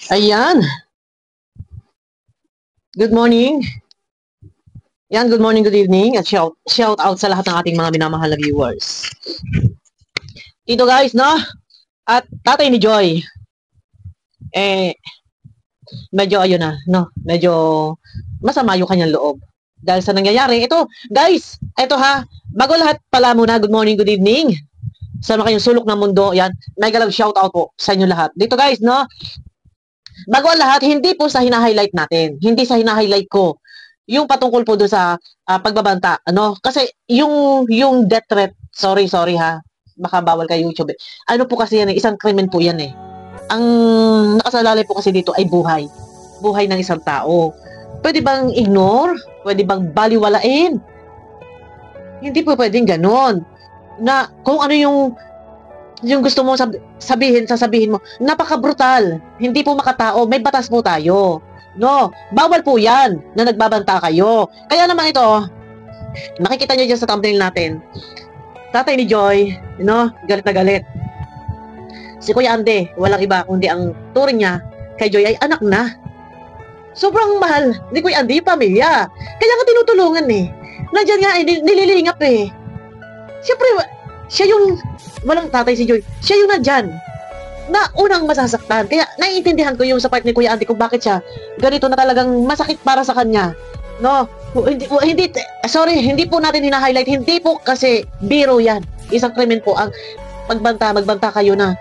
Ayan. Good morning. Yan, good morning, good evening, at shout out sa lahat ng ating mga minamahal na viewers. Dito guys, no? At tatay ni Joy. Medyo ayun na, no? Medyo masama yung kanyang loob. Dahil sa nangyayari, ito, guys, ito ha, bago lahat pala muna, good morning, good evening. Sama kayong sulok ng mundo, yan. Mega love shout out po sa inyo lahat. Dito guys, no? Bago ang lahat, hindi po sa hina-highlight natin. Hindi sa hina-highlight ko. Yung patungkol po doon sa pagbabanta, ano? Kasi yung death threat, sorry ha. Baka bawal kay YouTube. Ano po kasi yan eh, isang krimen po yan eh. Ang nakasalalay po kasi dito ay buhay. Buhay ng isang tao. Pwede bang ignore? Pwede bang baliwalain? Hindi po pwedeng ganon. Na kung ano yung gusto mo sasabihin mo, napaka-brutal. Hindi po makatao, may batas po tayo. No, bawal po yan na nagbabanta kayo. Kaya naman ito, nakikita nyo dyan sa thumbnail natin, tatay ni Joy, no, galit na galit. Si Kuya Ande, walang iba kundi ang turing niya kay Joy ay anak na. Sobrang mahal ni Kuya Ande yung pamilya. Kaya nga tinutulungan eh. Nandiyan nga eh, nililingap eh. Siyempre, siya yung walang tatay si Joy. Siya yung nandyan na unang masasaktan. Kaya naiintindihan ko yung sa part ni Kuya Andy kung bakit siya ganito na talagang masakit para sa kanya. No? Hindi po natin hina-highlight. Hindi po kasi biro yan. Isang krimen po ang magbanta kayo na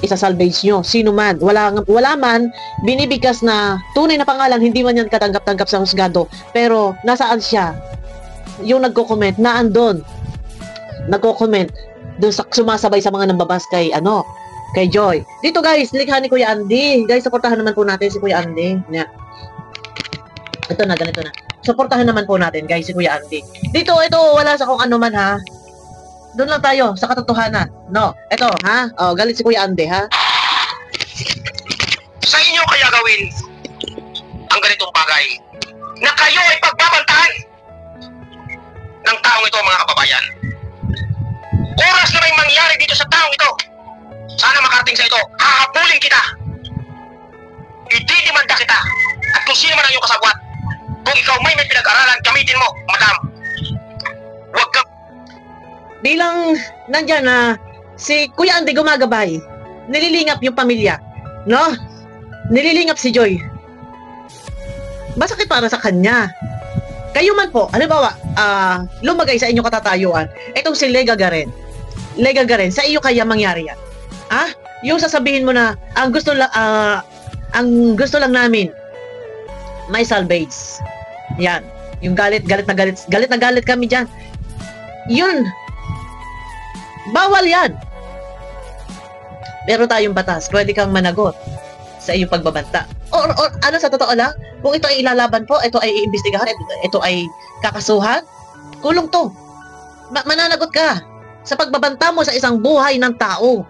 isa-salvage nyo. Sino man. Wala man binibigkas na tunay na pangalan, hindi man yan katanggap-tanggap sa husgado. Pero nasaan siya? Yung nagko-comment na andon. Nagko-comment doon sa sumasabay sa mga nambabas kay Joy. Dito guys, likha ni Kuya Andy. Guys, suportahan naman po natin si Kuya Andy. Yeah. Ito na, ganito na. Suportahan naman po natin guys si Kuya Andy. Ito, wala sa kung ano man ha. Doon lang tayo sa katotohanan. No, ito ha. Oh, galit si Kuya Andy ha. Sa inyo kaya gawin ang ganitong bagay na kayo ay pagbabantahan ng taong ito, mga kababayan. Oras na may mangyari dito sa taong ito, sana makarating sa ito, hahabulin kita, ididimanda kita, at kung sino man ang iyong kasabwat, kung ikaw may pinag-aralan, gamitin mo, madam. Huwag kang bilang nandyan na si Kuya Andy gumagabay, nililingap yung pamilya, no? Nililingap si Joy. Masakit para sa kanya. Kayo man po, halimbawa, lumagay sa inyong katatayuan, itong si Lega Garen, sa iyo kaya mangyari yan? Yung sasabihin mo na, ang gusto lang namin, may salvage. Yan. Yung galit na galit kami dyan. Yun. Bawal yan. Pero tayong batas, pwede kang managot sa iyong pagbabanta. Or ano sa totoo lang, kung ito ay ilalaban po, ito ay iimbestigahan, ito ay kakasuhan, kulong to. Mananagot ka sa pagbabanta mo sa isang buhay ng tao.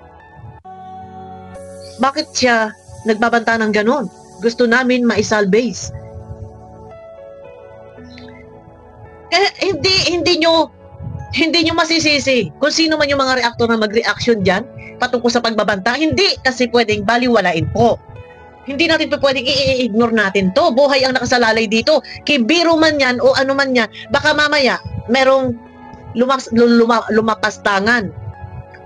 Bakit siya nagbabanta ng ganon? Gusto namin maisalbase. Kaya hindi nyo masisisi kung sino man yung mga reaktor na mag-reaction dyan patungkol sa pagbabanta. Hindi kasi pwedeng baliwalain po. Hindi natin pa pwedeng i-ignore natin to. Buhay ang nakasalalay dito. Kay biro man yan o ano man yan, baka mamaya merong lumapastangan.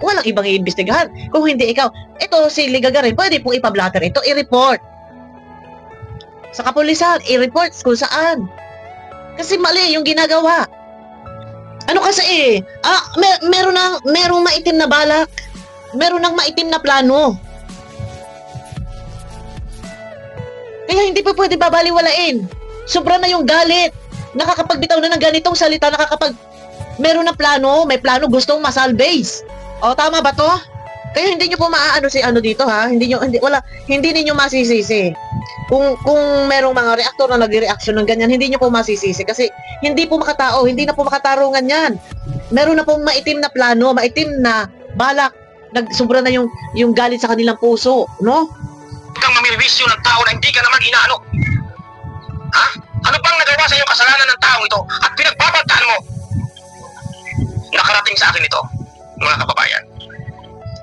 Walang ibang iimbestigahan. Kung hindi ikaw, ito si Ligagarin, pwede pong ipablatter ito, i-report. Sa kapulisan, i-report kung saan. Kasi mali yung ginagawa. Ano kasi merong maitim na balak. Meron ng maitim na plano. Kaya hindi pa pwede babaliwalain. Sobra na yung galit. Nakakapagbitaw na ng ganitong salita, meron na plano, may plano, gustong masalvage. O, tama ba to? Kaya hindi nyo po maaano si dito ha. Hindi niyo masisisi. Kung merong mga reaktor na nagre-reaction ng ganyan, hindi nyo po masisisi kasi hindi po makatao, hindi na po makatarungan yan. Meron na pong maitim na plano, maitim na balak, sobra na yung galit sa kanilang puso, no? kang mamilwisyo ng tao na hindi ka naman inaano. Ha? Ano bang nagawa sa iyong kasalanan ng taong ito at pinagbabantaan mo? Nakarating sa akin ito, mga kababayan.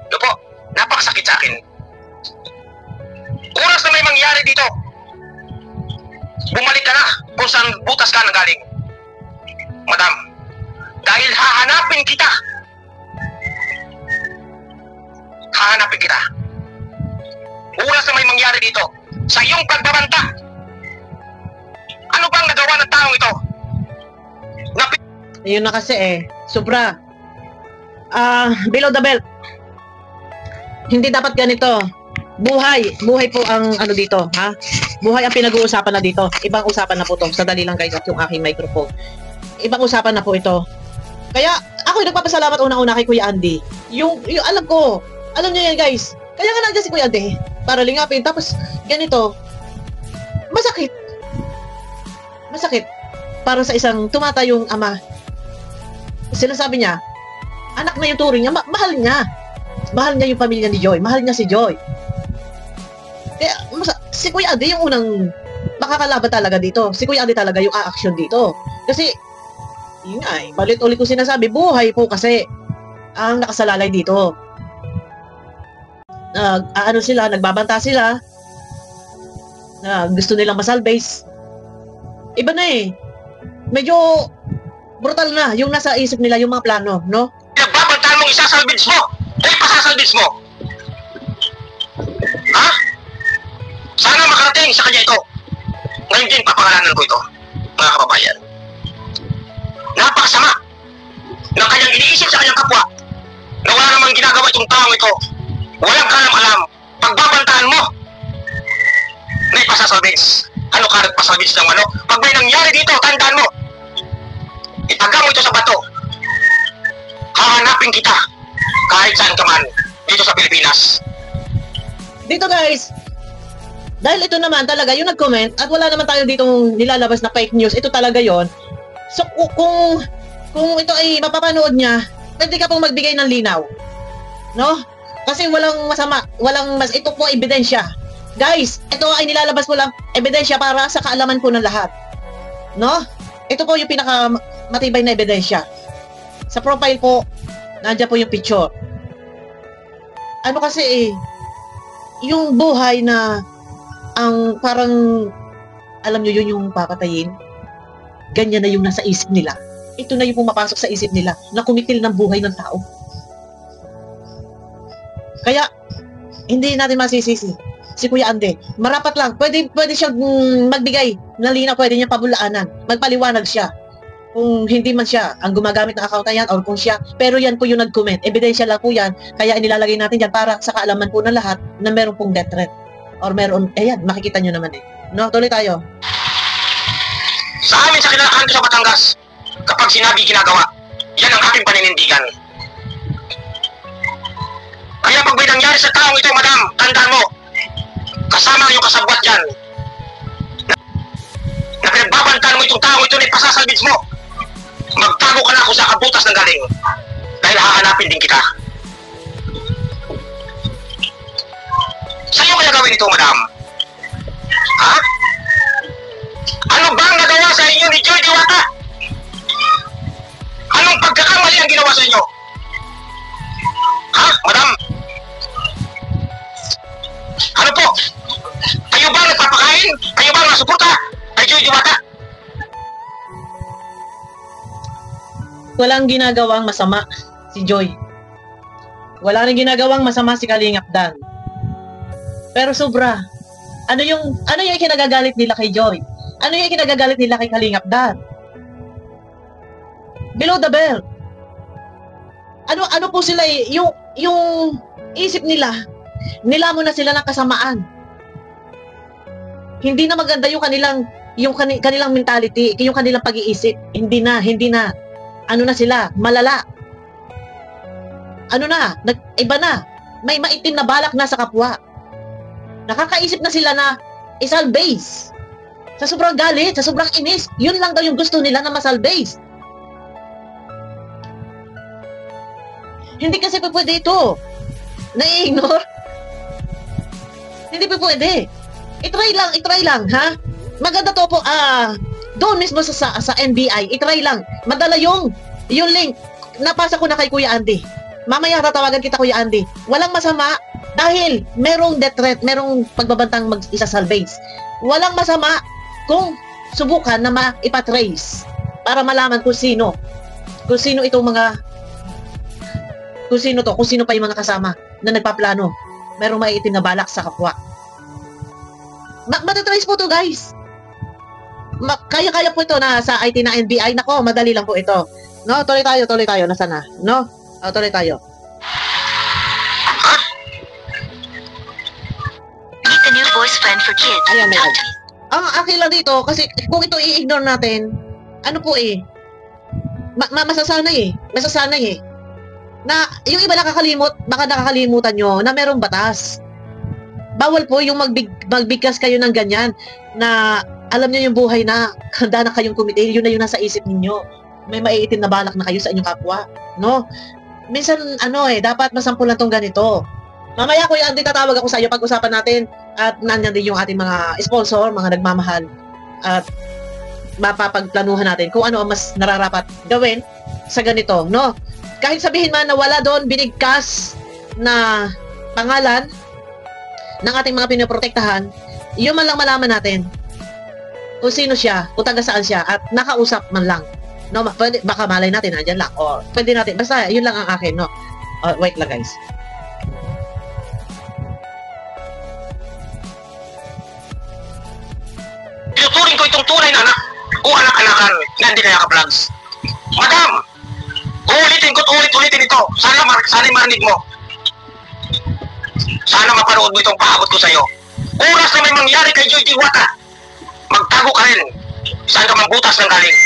Ito po, napakasakit sa akin. mangyari dito. Bumalik ka na kung saan butas ka nagaling. Madam, dahil hahanapin kita. Hahanapin kita. Oras na may mangyari dito sa iyong pagbabanta. Ano bang nagawa ng taong ito? Ayun na kasi sobra. Below the belt. Hindi dapat ganito. Buhay po ang ano dito, ha? Buhay ang pinag-uusapan na dito. Ibang usapan na po to. Sadali lang guys at yung aking microphone. Ibang usapan na po ito. Kaya ako nagpapasalamat una-una kay Kuya Andy. Yung alam ko, alam niyo yan guys. Kaya nga nandiyan si Kuya Andy para lingapin. Tapos ganito, masakit. Masakit. Para sa isang tumatayong ama. Sinasabi niya, anak na yung turing niya, mahal niya. Mahal niya yung pamilya ni Joy. Mahal niya si Joy. Kaya, si Kuya Andy yung unang makakalaban talaga dito. Si Kuya Andy talaga yung a-action dito. Kasi, yun nga balit-ulit ko sinasabi, buhay po kasi ang nakasalalay dito. Nagbabanta sila. Gusto nilang masalbase. Iba na medyo brutal na yung nasa isip nila, yung mga plano, no? Nagbabantaan mong isasalbage mo! Pasasalbage mo! Ha? Sana makarating sa kanya ito. Ngayon din, papangalanan ko ito, mga kababayan. Napakasama ng kanyang iniisip sa kanyang kapwa na wala namang ginagawa itong taong ito. Walang kalam-alam. Pagbabantaan mo, may pasasalbage. Ano ka nagpasalbage ng ano? Pag may nangyari dito, tandaan mo, itaga mo ito sa bato. Hahanapin kita kahit saan ka man dito sa Pilipinas. Dito guys, dahil ito naman talaga yung nag-comment at wala naman tayo ditong nilalabas na fake news, ito talaga yon. So kung ito ay mapapanood niya, pwede ka pong magbigay ng linaw, no? Kasi walang masama, ito po ebidensya. Guys, ito ay nilalabas po lang ebidensya para sa kaalaman po ng lahat, no? Ito po yung pinaka matibay na ebidensya. Sa profile po, nandiyan po yung picture. Ano kasi yung buhay na ang parang, alam nyo yun yung papatayin, ganyan na yung nasa isip nila. Ito na yung pumapasok sa isip nila na kumitil ng buhay ng tao. Kaya, hindi natin masisisi si Kuya Andy. Marapat lang, pwede siyang magbigay ng linaw, pwede niya pabulaanan, magpaliwanag siya. Kung hindi man siya ang gumagamit ng account na yan or kung siya, pero yan po yung nag-comment. Ebidensya lang po yan, kaya inilalagay natin yan para sa kaalaman po ng lahat na meron pong death threat. Or meron, yan, makikita nyo naman No, tuloy tayo. Sa amin sa kinalakanto sa Batangas, kapag sinabi ginagawa, yan ang aking paninindigan. Kaya pag may nangyari sa taong ito, madam, tandaan mo, kasama ang iyong kasabwat dyan, na pinagbabantaan mo itong taong ito na ipasasalbits mo. Magtago ka na kung sa kabutas ng galing dahil hahanapin din kita. Sa'yo kaya gawin ito, madam? Ha? Ano bang nagawa sa inyo ni Joy Diwata? Anong pagkakamali ang ginawa sa inyo? Ha, madam? Ano po? Kayo ba nagpapakain? Kayo ba nasuporta kay Joy Diwata? Walang ginagawang masama si Joy. Wala rin ginagawang masama si Kalingap Dan. Pero sobra. Ano yung kinagagalit nila kay Joy? Ano yung kinagagalit nila kay Kalingap Dan? Below the belt. Ano po sila yung isip nila, nilamon na sila ng kasamaan. Hindi na maganda yung kanilang mentality, yung kanilang pag-iisip. Hindi na. Ano na sila? Malala. Ano na? Iba na. May maitim na balak na sa kapwa. Nakakaisip na sila na isalbase. Sa sobrang galit, sa sobrang inis, yun lang daw yung gusto nila na masalbase. Hindi kasi pwede ito. Na-ignore. Hindi pwede. I-try lang, ha? Maganda to po, doon mismo sa NBI, i-try lang. Madala yung link. Napasa ko na kay Kuya Andy. Mamaya tatawagan kita, Kuya Andy. Walang masama Dahil merong death threat, merong pagbabantang mag-isa-salvage. Walang masama kung subukan na maipatrace para malaman kung sino itong mga, kung sino pa yung mga kasama na nagpaplano. Merong maiitim na balak sa kapwa. Matatrace po to, guys. Kaya-kaya po ito na sa IT na NBI. Nako, madali lang po ito. No, tuloy tayo. Nasaan na? No? Tuloy tayo. Meet the new voice friend for kids. Ayan, may Talk ad. to Ang akin lang dito, kasi kung ito i-ignore natin, ano po masasanay eh. Na yung iba nakakalimot, baka nakakalimutan nyo na merong batas. Bawal po yung magbigkas kayo ng ganyan na alam niyo yung buhay na handa na kayong kumite, yun na yung nasa isip ninyo. May maiitim na balak na kayo sa inyong kapwa, no? Minsan, dapat masampulan tong ganito. Mamaya, Kuya Andy, tatawag ako sa iyo, pag-usapan natin at nandiyan din yung ating mga sponsor, mga nagmamahal at mapapagplanuhan natin kung ano ang mas nararapat gawin sa ganito, no? Kahit sabihin man na wala doon binigkas na pangalan ng ating mga pinoprotektahan, yun man lang malaman natin kung sino siya, kung taga saan siya, at nakausap man lang. No, pwede, baka malay natin, andyan lang. O, pwede natin. Basta, yun lang ang akin, no? Wait lang, guys. Tinuturing ko itong tunay na anak o anak-anakan na hindi kaya ka-vlogs. Madam, uulitin ko't ulit-ulitin ito. Sana marinig mo. Sana mapanood mo itong pahabot ko sa'yo. Oras na may mangyari kay Joy Diwata, magtago ka rin. Saan ka magbutas ng galing?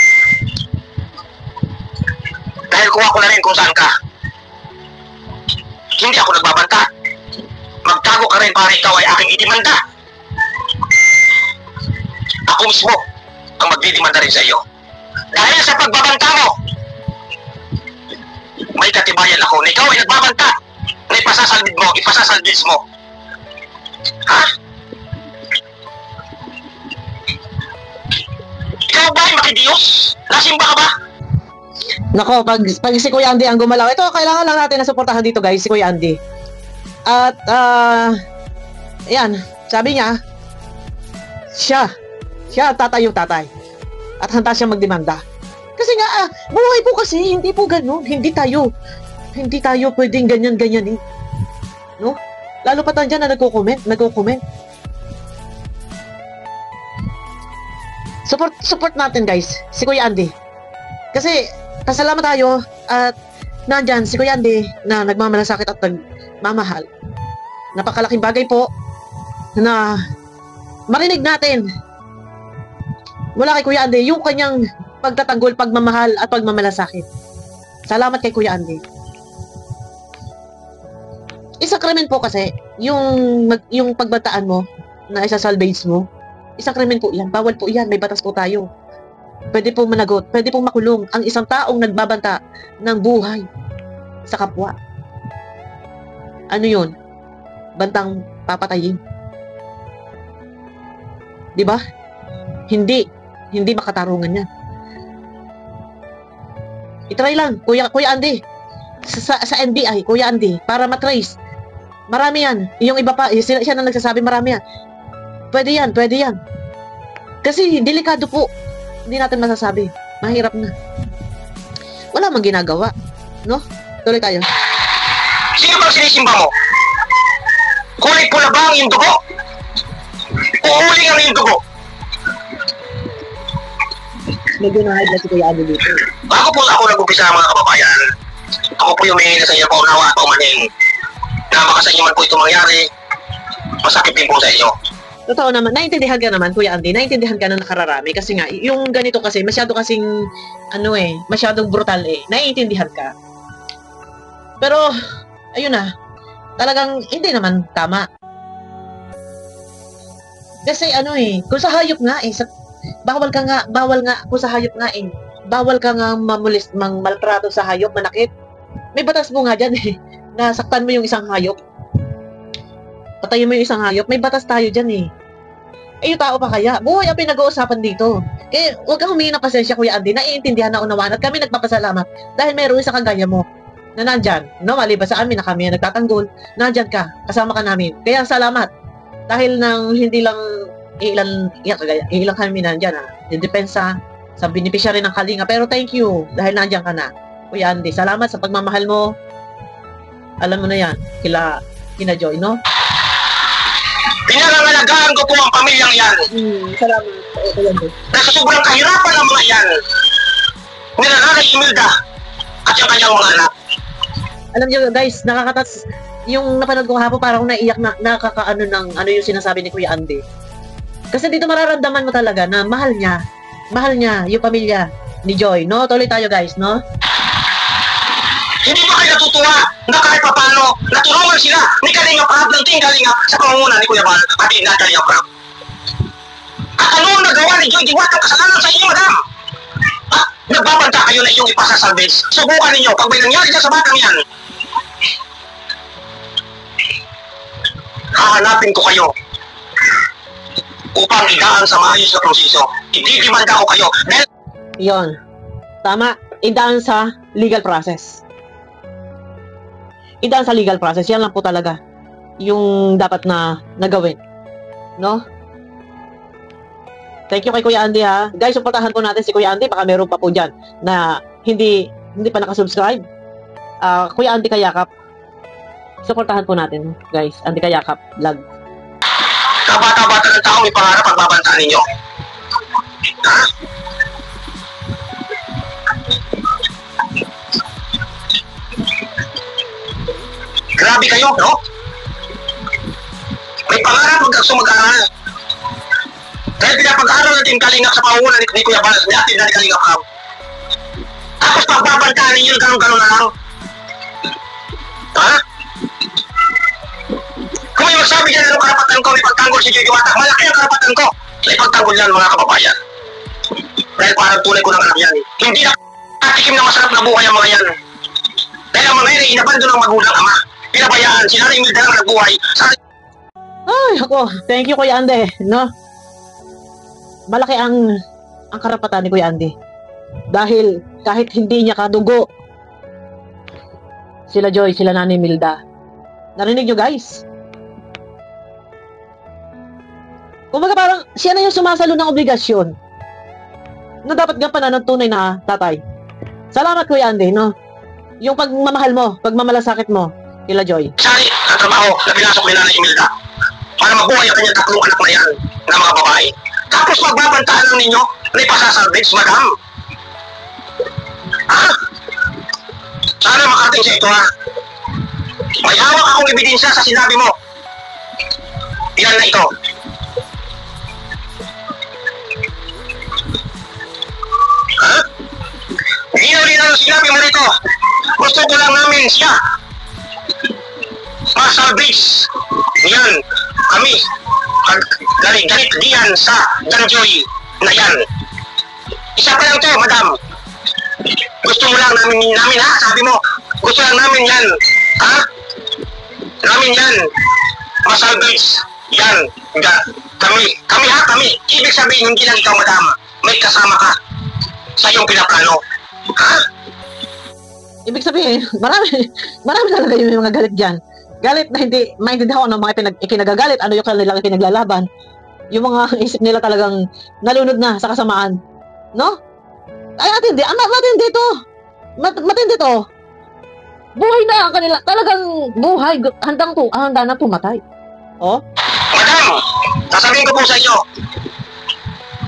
Dahil kuha ko na rin kung saan ka. Hindi ako nagbabanta. Magtago ka rin para ikaw ay aking idimanda. Ako mismo ang magdidimanda rin sa iyo. Dahil sa pagbabanta mo, may katibayan ako na ikaw ay nagbabanta na ipasasalbid mo. Ha? Ikaw ba ay makidiyos? Nasimba ka ba? Nako, pag si Kuya Andy ang gumalaw, ito, kailangan lang natin na suportahan dito, guys, si Kuya Andy. At, ayan, sabi niya, siya tatay. At handa siya magdemanda. Kasi nga, buhay po kasi, hindi po ganun. Hindi tayo pwedeng ganyan-ganyan eh. No? Lalo pa tayo dyan na nagko-comment. Support natin, guys, si Kuya Andy. Kasi, pasalamat tayo at nandyan si Kuya Andy na nagmamalasakit at nagmamahal. Napakalaking bagay po na marinig natin wala kay Kuya Andy yung kanyang pagtatanggol, pagmamahal at pagmamalasakit. Salamat kay Kuya Andy. Isang krimen po kasi yung pagbataan mo na isa-salvage mo, isang krimen po yan. Bawal po yan. May batas po tayo. Pwede pong managot, pwede pong makulong ang isang taong nagbabanta ng buhay sa kapwa. Ano yun? Bantang papatayin. Diba? Hindi makatarungan yan. I-try lang, Kuya Andy. Sa NBI, Kuya Andy, para matrace. Marami yan. Yung iba pa, siya na nagsasabi, marami yan. Pwede yan. Kasi delikado po. Hindi natin masasabi. Mahirap na. Wala mang ginagawa. No? Tuloy tayo. Sino bang sinisimba mo? Kulay pula ba ang iyong dugo? Uuling ang iyong dugo? Medyo na-hide na si Kuya Andy dito. Bago po ako nag-umpisa mga kababayan, ako po yung may sa inyo paunawa at paumaning na baka sa inyo man po ito mangyari, masakit din po sa inyo. Totoo naman, naintindihan ka naman, Kuya Andy, naintindihan ka na nakararami kasi nga, yung ganito kasi, masyadong brutal eh, naiintindihan ka. Pero, ayun na, talagang hindi naman tama. Kasi kung sa hayop nga bawal nga kung sa hayop nga bawal ka nga maltrato sa hayop, manakit. May batas mo nga dyan eh, nasaktan mo yung isang hayop. Patayin mo yung isang hayop, may batas tayo dyan eh. Yung tao pa kaya? Buhay ang pinag-uusapan dito. Kaya huwag kang humingi ng pasensya, Kuya Andy. Naiintindihan na unawaan at kami nagpapasalamat dahil meron isa kagaya mo na nandyan, no, maliban sa amin na kami ang nagtatanggol, nandyan ka, kasama ka namin. Kaya salamat. Dahil nang hindi lang ilang kami nandyan, in depensa sa beneficiary ng Kalinga. Pero thank you, dahil nandyan ka na. Kuya Andy, salamat sa pagmamahal mo. Alam mo na yan, kina Joy, no? Pinangangalagaan ko po ang pamilyang yan. Salamat. Kuya Andy. Nasa sobrang kahirapan ng mga yan. Nila Nanay Imelda at yung kanyang mga anak. Alam niyo guys, nakakatas yung napanood ko hapon, parang naiyak na nakakaano ng ano yung sinasabi ni Kuya Andy. Kasi dito mararamdaman mo talaga na mahal niya yung pamilya ni Joy, no? Tuloy tayo guys, no? Hindi ba kayo natutuwa na kahit papano natulungan sila ni Kalinga Prab ng Team Kalinga sa pangunguna ni Kuya Bal at ni Kalinga Prab? At ano ang nagawa ni Joy Diwata kasalanan sa inyo, madam? Nagbabanta kayo na iyong ipasasalvage. Subukan ninyo, pag may nangyari dyan sa batang yan, hahanapin ko kayo upang idaan sa maayos na proseso. Ididimanda ko kayo. Yon. Tama. Idaan sa legal process. Idaan sa legal process. Yan lang po talaga yung dapat na nagawin. No? Thank you kay Kuya Andy ha. Guys, suportahan po natin si Kuya Andy. Baka meron pa po dyan na hindi pa nakasubscribe. Kuya Andy Kayakap. Suportahan po natin, guys. Andy Kayakap vlog. Kabata-bata ng taong ipangarap ang babantaan ninyo. Ha? Grabe kayo, no? May pangarap mag-aral. Dahil pinapag-aral natin Kalinga sa pauunan ni Kuya Bal, ni atin na ni Kalinga Prab. Tapos pagbabantaan ninyo, ganun-ganun na lang. Ha? Kung may magsabi dyan, anong karapatan ko, may pagtanggol si Joy Diwata, malaki ang karapatan ko. May pagtanggol yan, mga kababayan. Dahil parang tunay ko ng anak yan. Hindi na katikim na masarap na buhay ang mga yan. Dahil ang mga yan, inabando ng magulang ama. Pinabayaan, sila rin Imelda lang nagbuhay. Ay, ako. Thank you, Kuya Andy. No? Malaki ang karapatan ni Kuya Andy. Dahil kahit hindi niya kadugo, sila Joy, sila Nanay Imelda. Narinig nyo, guys? Kumbaga parang siya na yung sumasalo ng obligasyon na dapat gampanan ng tunay na tatay. Salamat, Kuya Andy, no? Yung pagmamahal mo, pagmamalasakit mo, kila Joy. Sari ang trabaho na pinasok ni Nanay Imelda para mabuhay ang kanyang tatlong anak na yan na mga babae. Tapos magbabantaan lang ninyo na ipasasalvage, madam. Ha? Sana makating sa ito, ha? May hawak akong ebidensya sa sinabi mo. Yan na ito. Ha? Linaw-linaw ang sinabi mo rito. Gusto ko lang namin siya masalvage. Yan. Kami. Galit diyan sa Danjoy na yan. Isa pa lang to, madam. Gusto mo lang namin ha? Sabi mo, gusto lang namin yan. Ha? Namin yan. Masalvage. Yan. Kami ha, kami. Ibig sabihin, hindi lang ikaw, madam. May kasama ka sa iyong pinaplano. Ha? Ibig sabihin, marami talaga yung mga galit dyan. Galit na hindi maintindihan ng mga ikinagagalit, ano yung kanilang pinaglalaban. Yung mga isip nila talagang nalunod na sa kasamaan. No? Ay, matindi. Matindi to. Matindi to. Buhay na ang kanila. Talagang buhay. Handa na pumatay. Oh? Madam, sasabihin ko po sa inyo,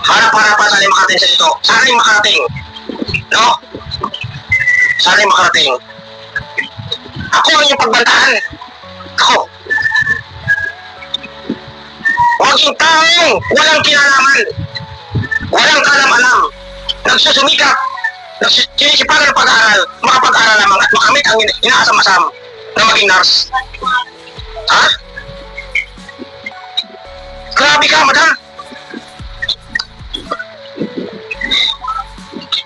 harap-harapan sana makarating sa ito. Sana makarating. No? Sana makarating. Ako ang inyong pagbantaan. Ako. Huwag yung taong walang kinalaman. Walang kalam-alam. Nagsusumikap. Nagsisipagan ng pag-aaral. Makapag-aaral lamang at makamit ang inaasam-asam na maging nurse. Ha? Grabe ka, madam.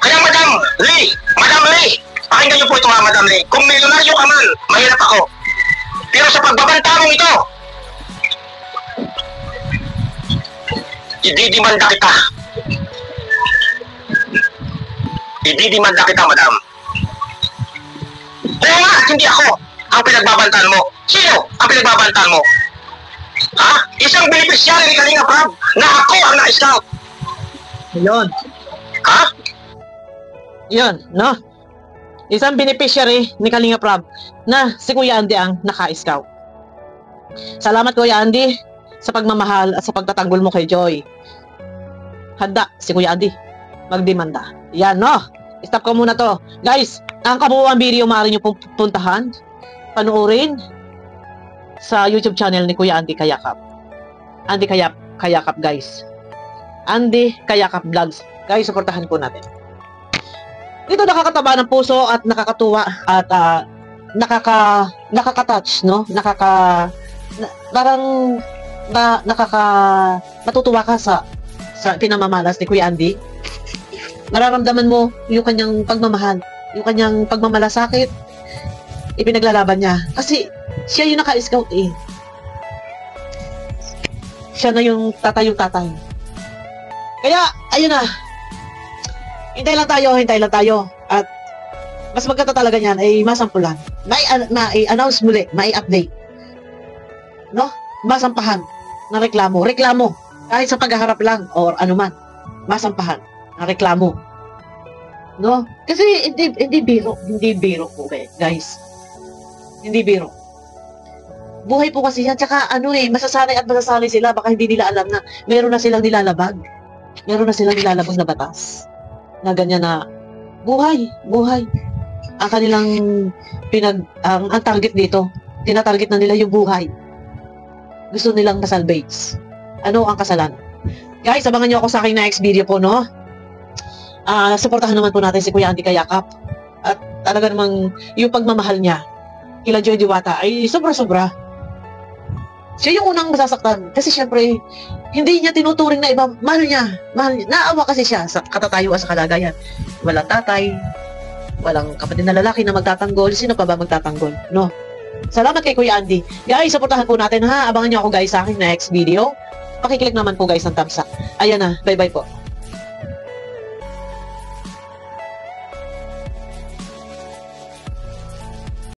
Kaya Madam Lee, pakinggan niyo po ito ha, Madam Lee. Kung milyonaryo ka man, mahirap ako. Pero sa pagbabanta mong ito, ididimanda kita. Ididimanda kita, Madam. nga at hindi ako ang pinagbabantaan mo. Sino ang pinagbabantaan mo? Ha? Isang beneficiary ni Kalinga Prab na ako ang na-scout. Yun. Ha? Yun, no? Isang beneficiary ni Kalinga Prab na si Kuya Andy ang naka-scout. Salamat Kuya Andy sa pagmamahal at sa pagtatanggol mo kay Joy. Handa si Kuya Andy magdemanda. Yan, no? Stop ko muna to. Guys, ang kabuuan video maaari nyo pong puntahan, panuorin sa YouTube channel ni Kuya Andy Kayakap. Andy Kayakap, guys. Andy Kayakap Vlogs. Guys, supportahan po natin. Ito nakakataba ng puso at nakakatuwa at nakaka-touch, no? Matutuwa ka sa pinamamalas ni Kuya Andy. Nararamdaman mo yung kanyang pagmamahal, yung kanyang pagmamalasakit, ipinaglalaban niya. Kasi siya yung naka-scout eh. Siya na yung tatay. Kaya, ayun na. Hintay lang tayo. At mas magkata talaga niyan ay masampulan. Mai-announce muli, mai-update. No? Masampahan na reklamo. Kahit sa paghaharap lang or anuman. Masampahan na reklamo. No? Kasi hindi biro po guys. Hindi biro. Buhay po kasi yan. Tsaka masasanay sila. Baka hindi nila alam na meron na silang nilalabag. Meron na silang nilalabag na batas. Na ganyan na buhay. Ang kanilang ang target dito, tinatarget na nila yung buhay. Gusto nilang masalvage. Ano ang kasalanan? Guys, abangan nyo ako sa aking next video po, no? Supportahan naman po natin si Kuya Andy Kayakap. At talaga namang yung pagmamahal niya kila Joy Diwata ay sobra-sobra. Siya yung unang masasaktan. Kasi syempre, hindi niya tinuturing na iba. Mahal niya. Naawa kasi siya sa katatayuan sa kalagayan. Walang tatay, walang kapatid na lalaki na magtatanggol. Sino pa ba magtatanggol? No? Salamat kay Kuya Andy. Guys, supportahan po natin ha. Abangan niyo ako guys sa aking next video. Pakiclick naman po guys ng thumbs up. Ayan na. Bye-bye po.